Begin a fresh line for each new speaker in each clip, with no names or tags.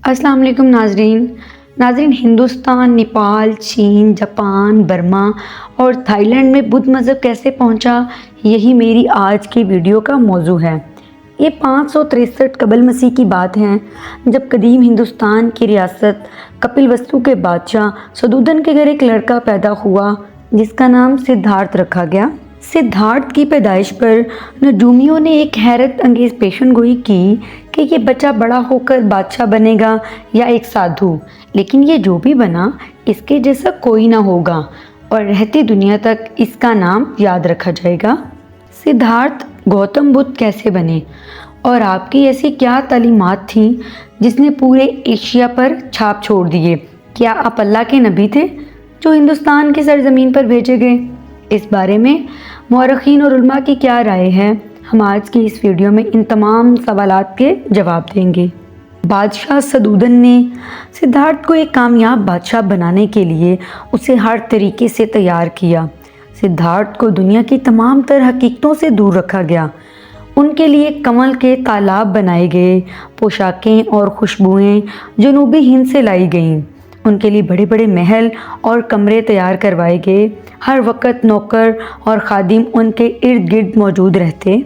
अस्सलाम वालेकुम नाजरीन हिंदुस्तान, नेपाल, चीन, जापान, बर्मा और थाईलैंड में बुद्ध मज़हब कैसे पहुंचा, यही मेरी आज की वीडियो का मौजू है। ये 563 कबल मसीह की बात है, जब कदीम हिंदुस्तान की रियासत कपिलवस्तु के बादशाह सदूदन के घर एक लड़का पैदा हुआ जिसका नाम सिद्धार्थ रखा गया। सिद्धार्थ की पैदाइश पर नजूमियों ने एक हैरत अंगेज पेशन गोई की कि ये बच्चा बड़ा होकर बादशाह बनेगा या एक साधु, लेकिन ये जो भी बना इसके जैसा कोई ना होगा और रहती दुनिया तक इसका नाम याद रखा जाएगा। सिद्धार्थ गौतम बुद्ध कैसे बने और आपकी ऐसी क्या तालीमात थी जिसने पूरे एशिया पर छाप छोड़ दिए? क्या आप अल्लाह के नबी थे जो हिंदुस्तान की सरजमीन पर भेजे गए? इस बारे में मौरखीन और उलमा की क्या राय है, हम आज की इस वीडियो में इन तमाम सवालात के जवाब देंगे। बादशाह सदूदन ने सिद्धार्थ को एक कामयाब बादशाह बनाने के लिए उसे हर तरीके से तैयार किया। सिद्धार्थ को दुनिया की तमाम तर हकीकतों से दूर रखा गया। उनके लिए कमल के तालाब बनाए गए, पोशाकें और खुशबुएं जनूबी हिंद से लाई गईं। उनके लिए बड़े बड़े महल और कमरे तैयार करवाए गए। हर वक्त नौकर और खादिम उनके इर्द गिर्द मौजूद रहते।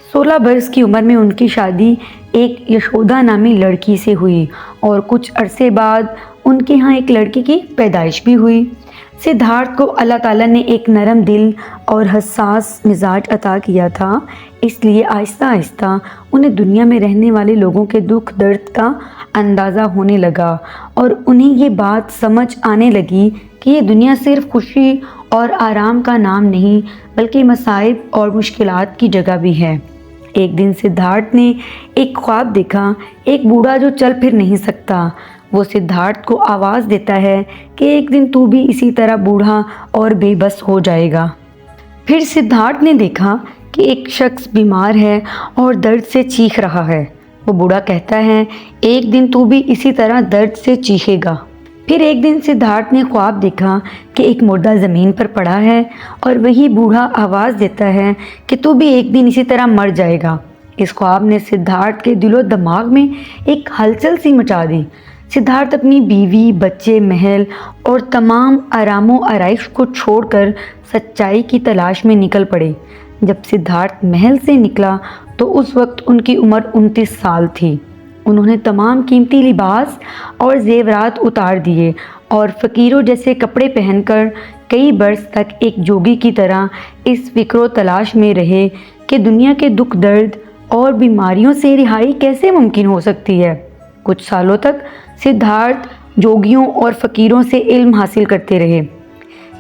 16 बरस की उम्र में उनकी शादी एक यशोदा नामी लड़की से हुई और कुछ अरसे बाद उनके यहाँ एक लड़की की पैदाइश भी हुई। सिद्धार्थ को अल्लाह ताला ने एक नरम दिल और हसास मिजाज अता किया था, इसलिए आहिस्ता आहिस्ता उन्हें दुनिया में रहने वाले लोगों के दुख दर्द का अंदाज़ा होने लगा और उन्हें ये बात समझ आने लगी कि ये दुनिया सिर्फ खुशी और आराम का नाम नहीं बल्कि मसाइब और मुश्किलात की जगह भी है। एक दिन सिद्धार्थ ने एक ख्वाब देखा, एक बूढ़ा जो चल फिर नहीं सकता। वो सिद्धार्थ को आवाज़ देता है कि एक दिन तू भी इसी तरह बूढ़ा और बेबस हो जाएगा। फिर सिद्धार्थ ने देखा कि एक शख्स बीमार है और दर्द से चीख रहा है। वो बूढ़ा कहता है, एक दिन तू भी इसी तरह दर्द से चीखेगा। फिर एक दिन सिद्धार्थ ने ख्वाब देखा कि एक मुर्दा ज़मीन पर पड़ा है और वही बूढ़ा आवाज़ देता है कि तू भी एक दिन इसी तरह मर जाएगा। इस ख्वाब ने सिद्धार्थ के दिलो दिमाग में एक हलचल सी मचा दी। सिद्धार्थ अपनी बीवी, बच्चे, महल और तमाम आरामो आराइश को छोड़कर सच्चाई की तलाश में निकल पड़े। जब सिद्धार्थ महल से निकला तो उस वक्त उनकी उम्र 29 साल थी। उन्होंने तमाम कीमती लिबास और जेवरात उतार दिए और फ़कीरों जैसे कपड़े पहनकर कई बरस तक एक जोगी की तरह इस फिक्रो तलाश में रहे कि दुनिया के दुख दर्द और बीमारियों से रिहाई कैसे मुमकिन हो सकती है। कुछ सालों तक सिद्धार्थ जोगियों और फ़कीरों से इल्म हासिल करते रहे,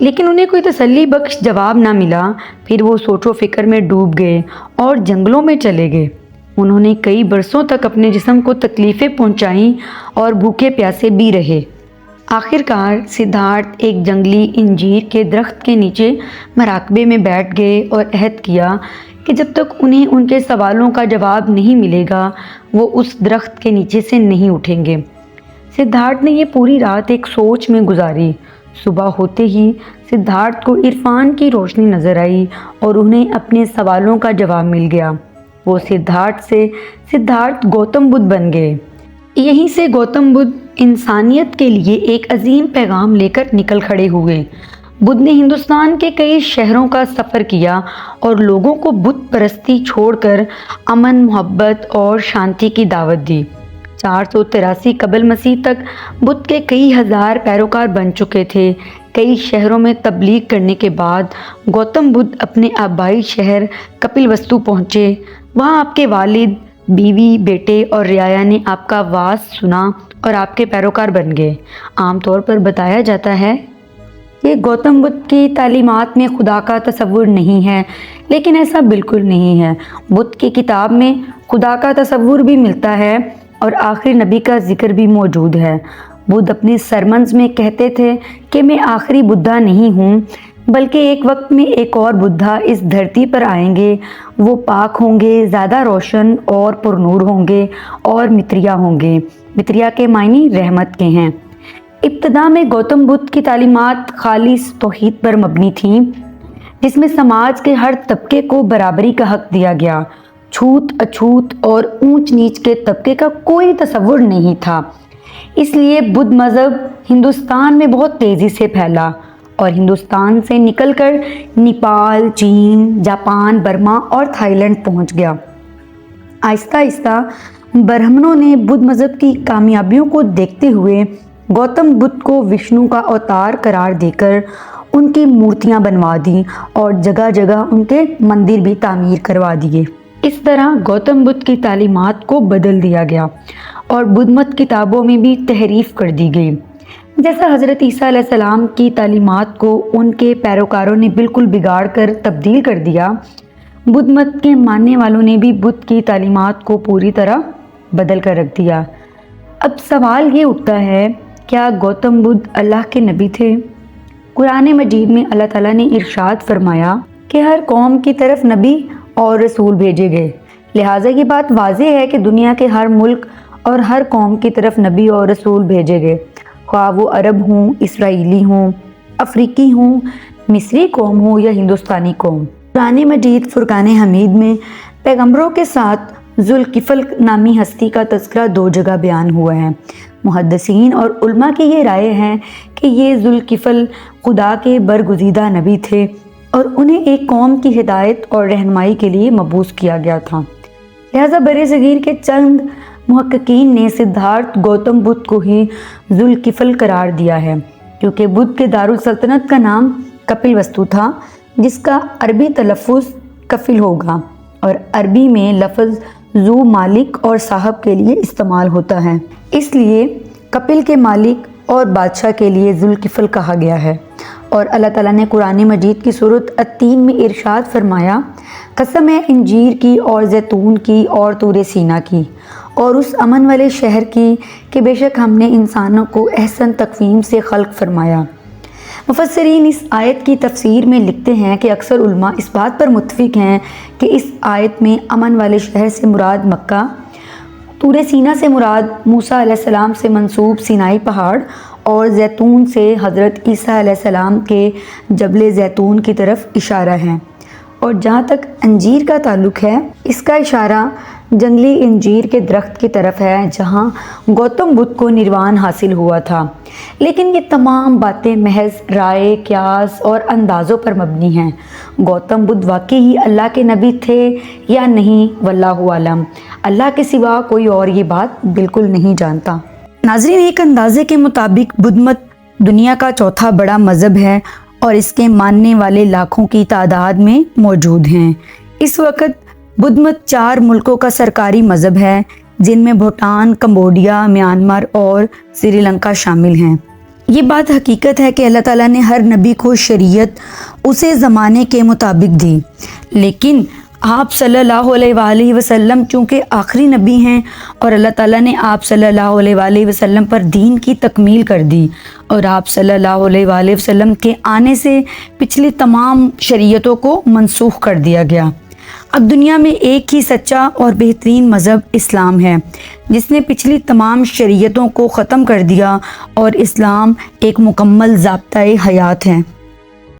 लेकिन उन्हें कोई तसल्ली बख्श जवाब ना मिला। फिर वो सोचो फ़िक्र में डूब गए और जंगलों में चले गए। उन्होंने कई बरसों तक अपने जिस्म को तकलीफ़ें पहुंचाईं और भूखे प्यासे भी रहे। आखिरकार सिद्धार्थ एक जंगली इंजीर के दरख्त के नीचे मराकबे में बैठ गए और अहद किया कि जब तक उन्हें उनके सवालों का जवाब नहीं मिलेगा वो उस दरख्त के नीचे से नहीं उठेंगे। सिद्धार्थ ने ये पूरी रात एक सोच में गुजारी। सुबह होते ही सिद्धार्थ को इरफान की रोशनी नज़र आई और उन्हें अपने सवालों का जवाब मिल गया। वो सिद्धार्थ से सिद्धार्थ गौतम बुद्ध बन गए। यहीं से गौतम बुद्ध इंसानियत के लिए एक अजीम पैगाम लेकर निकल खड़े हुए। बुद्ध ने हिंदुस्तान के कई शहरों का सफ़र किया और लोगों को बुत परस्ती छोड़कर अमन, मोहब्बत और शांति की दावत दी। 483 कबल मसीह तक बुद्ध के कई हज़ार पैरोकार बन चुके थे। कई शहरों में तबलीग करने के बाद गौतम बुद्ध अपने आबाई शहर कपिलवस्तु पहुँचे। वहाँ आपके वालिद, बीवी, बेटे और रियाया ने आपका वाज सुना और आपके पैरोकार बन गए। आमतौर पर बताया जाता है कि गौतम बुद्ध की तालीमात में खुदा का तसव्वुर नहीं है, लेकिन ऐसा बिल्कुल नहीं है। बुद्ध की किताब में खुदा का तसव्वुर भी मिलता है और आखिरी नबी का जिक्र भी मौजूद है। बुद्ध अपने सरमन्स में कहते थे कि मैं आखिरी बुद्धा नहीं हूँ, बल्कि एक वक्त में एक और बुद्धा इस धरती पर आएंगे। वो पाक होंगे, ज़्यादा रोशन और पुरनूर होंगे और मित्रिया होंगे। मित्रिया के मायने रहमत के हैं। इब्तदा में गौतम बुद्ध की तालीमात खालिस तौहीद पर मबनी थी, जिसमें समाज के हर तबके को बराबरी का हक दिया गया। छूत अछूत और ऊंच नीच के तबके का कोई तसव्वुर नहीं था। اس لیے بدھ مذہب ہندوستان میں بہت تیزی سے پھیلا اور ہندوستان سے نکل کر نیپال، چین، جاپان، برما اور تھائی لینڈ پہنچ گیا۔ آہستہ آہستہ برہمنوں نے بدھ مذہب کی کامیابیوں کو دیکھتے ہوئے گوتم بدھ کو وشنو کا اوتار قرار دے کر ان کی مورتیاں بنوا دیں اور جگہ جگہ ان کے مندر بھی تعمیر کروا دیے۔ اس طرح گوتم بدھ کی تعلیمات کو بدل دیا گیا اور بدھ مت کتابوں میں بھی تحریف کر دی گئی۔ جیسا حضرت عیسیٰ علیہ السلام کی تعلیمات کو ان کے پیروکاروں نے بالکل بگاڑ کر تبدیل کر دیا، بدھ مت کے ماننے والوں نے بھی بدھ کی تعلیمات کو پوری طرح بدل کر رکھ دیا۔ اب سوال یہ اٹھتا ہے، کیا گوتم بدھ اللہ کے نبی تھے؟ قرآن مجید میں اللہ تعالیٰ نے ارشاد فرمایا کہ ہر قوم کی طرف نبی اور رسول بھیجے گئے، لہٰذا یہ بات واضح ہے کہ دنیا کے ہر ملک اور ہر قوم کی طرف نبی اور رسول بھیجے گئے، خواہ وہ عرب ہوں، اسرائیلی ہوں، افریقی ہوں، مصری قوم ہو یا ہندوستانی قوم۔ قرآن مجید فرقان حمید میں پیغمبروں کے ساتھ ذوالکفل نامی ہستی کا تذکرہ 2 جگہ بیان ہوا ہے۔ محدثین اور علماء کی یہ رائے ہے کہ یہ ذوالکفل خدا کے برگزیدہ نبی تھے اور انہیں ایک قوم کی ہدایت اور رہنمائی کے لیے مبعوث کیا گیا تھا، لہٰذا برصغیر کے چند محققین نے سدھارتھ گوتم بدھ کو ہی ذوالکفل قرار دیا ہے، کیونکہ بدھ کے دارالسلطنت کا نام کپل وستو تھا، جس کا عربی تلفظ کفل ہوگا اور عربی میں لفظ ذو مالک اور صاحب کے لیے استعمال ہوتا ہے، اس لیے کپل کے مالک اور بادشاہ کے لیے ذوالکفل کہا گیا ہے۔ اور اللہ تعالیٰ نے قرآن مجید کی سورۃ التین میں ارشاد فرمایا، قسم ہے انجیر کی اور زیتون کی اور طور سینا کی اور اس امن والے شہر کی کہ بے شک ہم نے انسانوں کو احسن تقویم سے خلق فرمایا۔ مفسرین اس آیت کی تفسیر میں لکھتے ہیں کہ اکثر علماء اس بات پر متفق ہیں کہ اس آیت میں امن والے شہر سے مراد مکہ، طور سینا سے مراد موسیٰ علیہ السلام سے منسوب سینائی پہاڑ اور زیتون سے حضرت عیسیٰ علیہ السلام کے جبل زیتون کی طرف اشارہ ہے۔ اور جہاں تک انجیر کا تعلق ہے، اس کا اشارہ جنگلی انجیر کے درخت کی طرف ہے جہاں گوتم بدھ کو نروان حاصل ہوا تھا۔ لیکن یہ تمام باتیں محض رائے، قیاس اور اندازوں پر مبنی ہیں۔ گوتم بدھ واقعی ہی اللہ کے نبی تھے یا نہیں، واللہ عالم، اللہ کے سوا کوئی اور یہ بات بالکل نہیں جانتا۔ ناظرین، ایک اندازے کے مطابق بدھ مت دنیا کا 4تھا بڑا مذہب ہے اور اس کے ماننے والے لاکھوں کی تعداد میں موجود ہیں۔ اس وقت بدھ مت 4 ملکوں کا سرکاری مذہب ہے، جن میں بھوٹان، کمبوڈیا، میانمار اور سری لنکا شامل ہیں۔ یہ بات حقیقت ہے کہ اللہ تعالیٰ نے ہر نبی کو شریعت اسے زمانے کے مطابق دی، لیکن آپ صلی اللہ علیہ وآلہ وسلم چونکہ آخری نبی ہیں اور اللہ تعالیٰ نے آپ صلی اللہ علیہ وآلہ وسلم پر دین کی تکمیل کر دی اور آپ صلی اللہ علیہ وآلہ وسلم کے آنے سے پچھلی تمام شریعتوں کو منسوخ کر دیا گیا۔ اب دنیا میں ایک ہی سچا اور بہترین مذہب اسلام ہے، جس نے پچھلی تمام شریعتوں کو ختم کر دیا اور اسلام ایک مکمل ضابطۂ حیات ہے۔